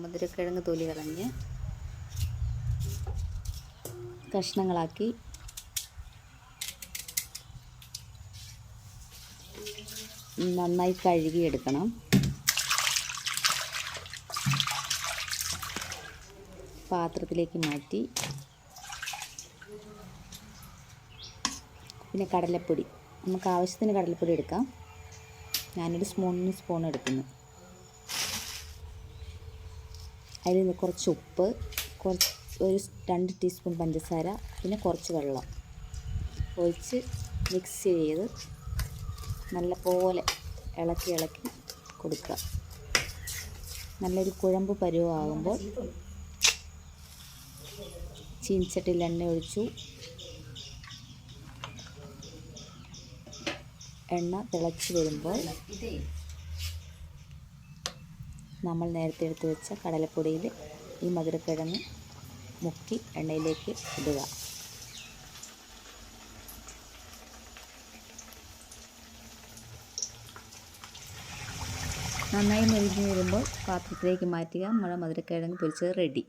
മധുരക്കിഴങ്ങ് തൊലി കളഞ്ഞ് കഷ്ണങ്ങളാക്കി നന്നായി കഴുകിയെടുക്കണം. പാത്രത്തിലേക്ക് മാറ്റി പിന്നെ കടലപ്പൊടി, നമുക്ക് ആവശ്യത്തിന് കടലപ്പൊടി എടുക്കാം. ഞാനൊരു സ്പൂൺ എടുക്കുന്നു. അതിൽ നിന്ന് കുറച്ച് ഉപ്പ്, ഒരു 2 ടീസ്പൂൺ പഞ്ചസാര, പിന്നെ കുറച്ച് വെള്ളം ഒഴിച്ച് മിക്സ് ചെയ്ത് നല്ലപോലെ ഇളക്കി കൊടുക്കുക. നല്ലൊരു കുഴമ്പ് പരുവമാകുമ്പോൾ ചീനച്ചട്ടിയിൽ എണ്ണ ഒഴിച്ചു. എണ്ണ തിളച്ച് വരുമ്പോൾ നമ്മൾ നേരത്തെ എടുത്ത് വെച്ച കടലപ്പൊടിയിൽ ഈ മധുരക്കിഴങ്ങ് മുക്കി എണ്ണയിലേക്ക് ഇടുക. നന്നായി മെലിഞ്ഞ് വരുമ്പോൾ പാത്രത്തിലേക്ക് മാറ്റുക. നമ്മുടെ മധുരക്കിഴങ്ങ് പൊരിച്ചത് റെഡി.